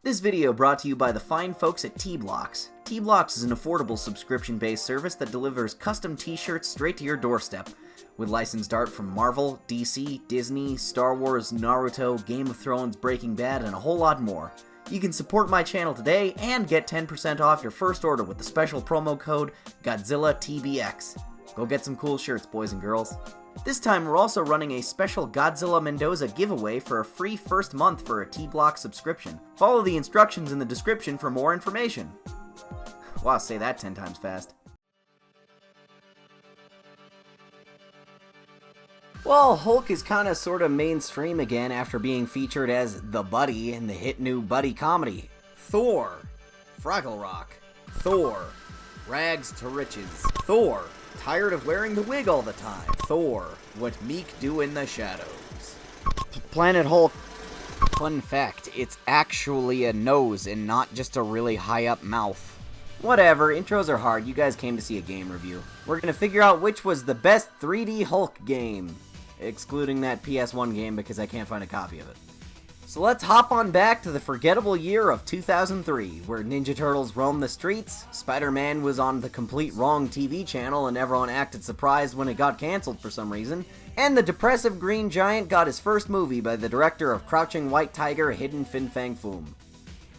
This video brought to you by the fine folks at Teeblox. Teeblox is an affordable subscription-based service that delivers custom t-shirts straight to your doorstep, with licensed art from Marvel, DC, Disney, Star Wars, Naruto, Game of Thrones, Breaking Bad, and a whole lot more. You can support my channel today and get 10% off your first order with the special promo code GodzillaTBX. Go get some cool shirts, boys and girls. This time we're also running a special GodzillaMendoza giveaway for a free first month for a Teeblox subscription. Follow the instructions in the description for more information. Wow, say that 10 times fast. Well, Hulk is kinda sorta mainstream again after being featured as the Buddy in the hit new buddy comedy, Thor, Fraggle Rock, Thor, Rags-to-Riches, Thor, Tired of wearing the wig all the time, Thor, What Meek Do in the Shadows. Planet Hulk. Fun fact, it's actually a nose and not just a really high up mouth. Whatever, intros are hard, you guys came to see a game review. We're gonna figure out which was the best 3D Hulk game. Excluding that PS1 game because I can't find a copy of it. So let's hop on back to the forgettable year of 2003, where Ninja Turtles roamed the streets, Spider-Man was on the complete wrong TV channel and everyone acted surprised when it got cancelled for some reason, and the depressive Green Giant got his first movie by the director of Crouching White Tiger, Hidden Fin Fang Foom.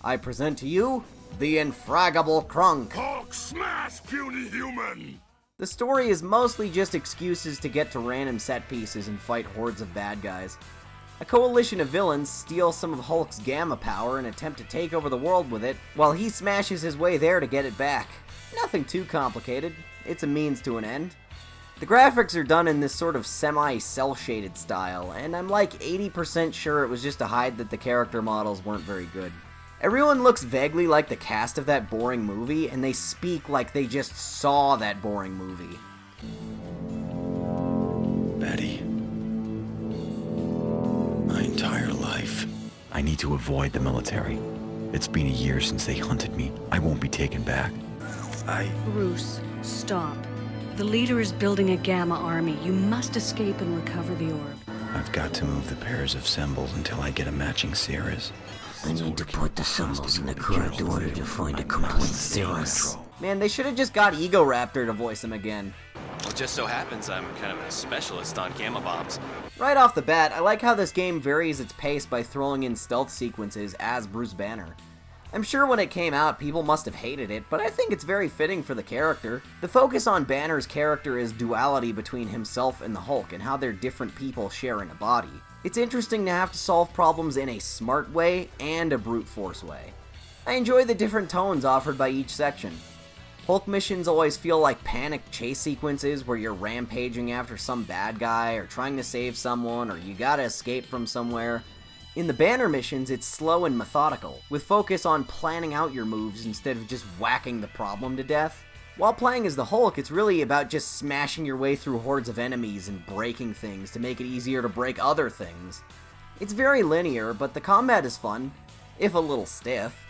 I present to you, the Infraggable Krunk. Hulk smash, puny human! The story is mostly just excuses to get to random set pieces and fight hordes of bad guys. A coalition of villains steal some of Hulk's gamma power and attempt to take over the world with it, while he smashes his way there to get it back. Nothing too complicated, it's a means to an end. The graphics are done in this sort of semi-cel-shaded style, and I'm like 80% sure it was just to hide that the character models weren't very good. Everyone looks vaguely like the cast of that boring movie, and they speak like they just saw that boring movie. Betty. My entire life. I need to avoid the military. It's been a year since they hunted me. I won't be taken back. Bruce, stop. The leader is building a gamma army. You must escape and recover the orb. I've got to move the pairs of symbols until I get a matching series. I need to put the symbols in the correct order to find a complete series. Man, they should have just got Ego Raptor to voice him again. Well, it just so happens I'm kind of a specialist on gamma bombs. Right off the bat, I like how this game varies its pace by throwing in stealth sequences as Bruce Banner. I'm sure when it came out, people must have hated it, but I think it's very fitting for the character. The focus on Banner's character is duality between himself and the Hulk, and how they're different people sharing a body. It's interesting to have to solve problems in a smart way and a brute force way. I enjoy the different tones offered by each section. Hulk missions always feel like panicked chase sequences where you're rampaging after some bad guy, or trying to save someone, or you gotta escape from somewhere. In the Banner missions, it's slow and methodical, with focus on planning out your moves instead of just whacking the problem to death. While playing as the Hulk, it's really about just smashing your way through hordes of enemies and breaking things to make it easier to break other things. It's very linear, but the combat is fun, if a little stiff.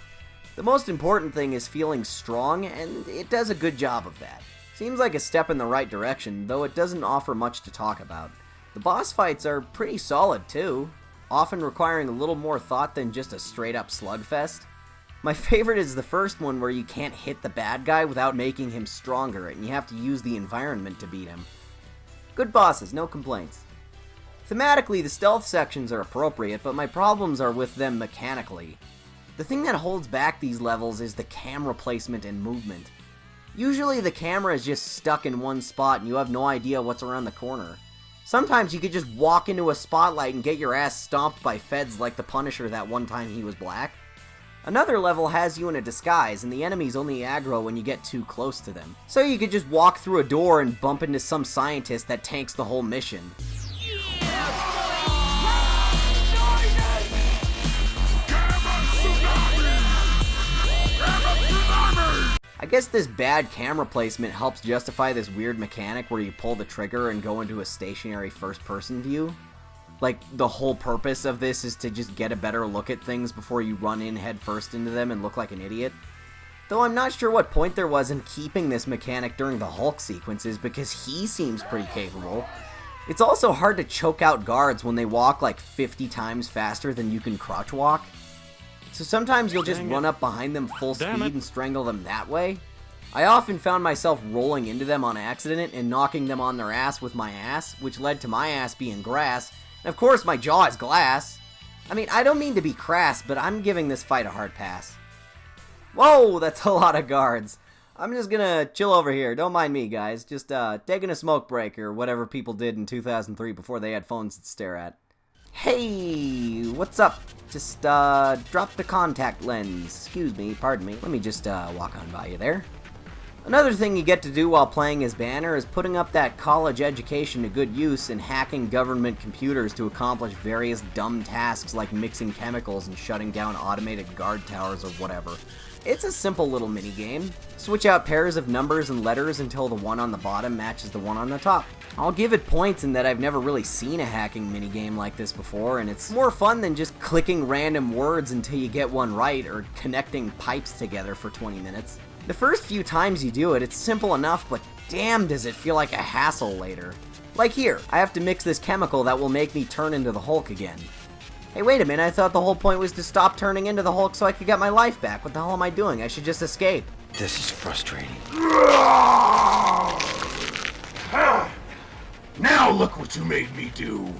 The most important thing is feeling strong, and it does a good job of that. Seems like a step in the right direction, though it doesn't offer much to talk about. The boss fights are pretty solid too, often requiring a little more thought than just a straight-up slugfest. My favorite is the first one where you can't hit the bad guy without making him stronger, and you have to use the environment to beat him. Good bosses, no complaints. Thematically, the stealth sections are appropriate, but my problems are with them mechanically. The thing that holds back these levels is the camera placement and movement. Usually the camera is just stuck in one spot and you have no idea what's around the corner. Sometimes you could just walk into a spotlight and get your ass stomped by feds like the Punisher that one time he was black. Another level has you in a disguise, and the enemies only aggro when you get too close to them. So you could just walk through a door and bump into some scientist that tanks the whole mission. I guess this bad camera placement helps justify this weird mechanic where you pull the trigger and go into a stationary first-person view. Like, the whole purpose of this is to just get a better look at things before you run in head first into them and look like an idiot. Though I'm not sure what point there was in keeping this mechanic during the Hulk sequences, because he seems pretty capable. It's also hard to choke out guards when they walk like 50 times faster than you can crouch walk. So sometimes you'll just run up behind them full speed and strangle them that way. I often found myself rolling into them on accident and knocking them on their ass with my ass, which led to my ass being grass, and of course my jaw is glass. I mean, I don't mean to be crass, but I'm giving this fight a hard pass. Whoa, that's a lot of guards. I'm just gonna chill over here, don't mind me guys, just taking a smoke break or whatever people did in 2003 before they had phones to stare at. Hey, what's up? Just dropped the contact lens. Excuse me, pardon me. Let me just walk on by you there. Another thing you get to do while playing as Banner is putting up that college education to good use and hacking government computers to accomplish various dumb tasks like mixing chemicals and shutting down automated guard towers or whatever. It's a simple little mini-game. Switch out pairs of numbers and letters until the one on the bottom matches the one on the top. I'll give it points in that I've never really seen a hacking minigame like this before, and it's more fun than just clicking random words until you get one right or connecting pipes together for 20 minutes. The first few times you do it, it's simple enough, but damn does it feel like a hassle later. Like here, I have to mix this chemical that will make me turn into the Hulk again. Hey, wait a minute, I thought the whole point was to stop turning into the Hulk so I could get my life back. What the hell am I doing? I should just escape. This is frustrating. Now look what you made me do.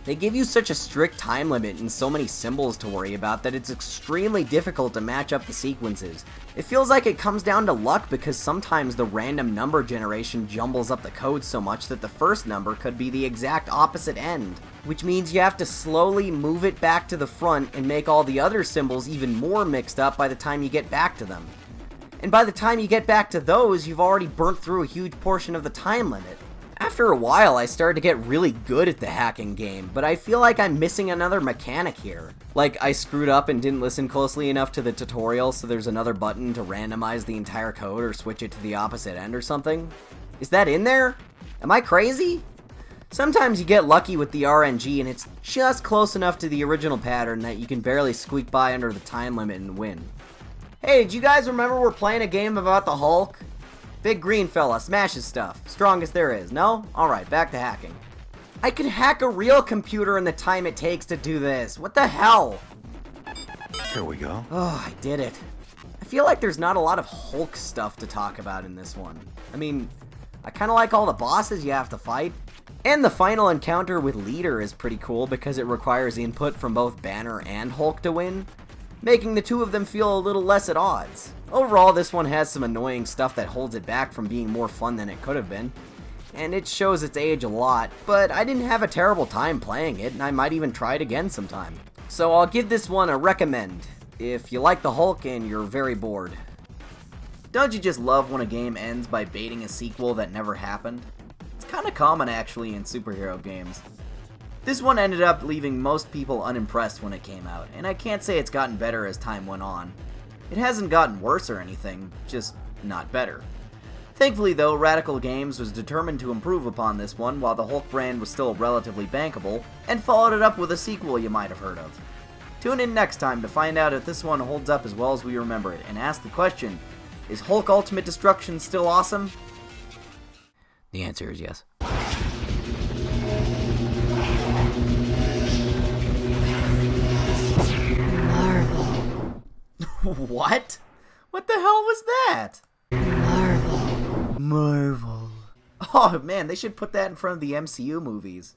They give you such a strict time limit and so many symbols to worry about that it's extremely difficult to match up the sequences. It feels like it comes down to luck because sometimes the random number generation jumbles up the code so much that the first number could be the exact opposite end, which means you have to slowly move it back to the front and make all the other symbols even more mixed up by the time you get back to them. And by the time you get back to those, you've already burnt through a huge portion of the time limit. After a while, I started to get really good at the hacking game, but I feel like I'm missing another mechanic here. Like, I screwed up and didn't listen closely enough to the tutorial, so there's another button to randomize the entire code or switch it to the opposite end or something. Is that in there? Am I crazy? Sometimes you get lucky with the RNG and it's just close enough to the original pattern that you can barely squeak by under the time limit and win. Hey, did you guys remember we're playing a game about the Hulk? Big green fella, smashes stuff. Strongest there is, no? Alright, back to hacking. I could hack a real computer in the time it takes to do this. What the hell? Here we go. Oh, I did it. I feel like there's not a lot of Hulk stuff to talk about in this one. I mean, I kinda like all the bosses you have to fight. And the final encounter with Leader is pretty cool because it requires input from both Banner and Hulk to win, making the two of them feel a little less at odds. Overall, this one has some annoying stuff that holds it back from being more fun than it could have been, and it shows its age a lot, but I didn't have a terrible time playing it, and I might even try it again sometime. So I'll give this one a recommend, if you like the Hulk and you're very bored. Don't you just love when a game ends by baiting a sequel that never happened? It's kinda common actually in superhero games. This one ended up leaving most people unimpressed when it came out, and I can't say it's gotten better as time went on. It hasn't gotten worse or anything, just not better. Thankfully though, Radical Games was determined to improve upon this one while the Hulk brand was still relatively bankable, and followed it up with a sequel you might have heard of. Tune in next time to find out if this one holds up as well as we remember it, and ask the question, is Hulk Ultimate Destruction still awesome? The answer is yes. What? What the hell was that? Marvel. Oh man, they should put that in front of the MCU movies.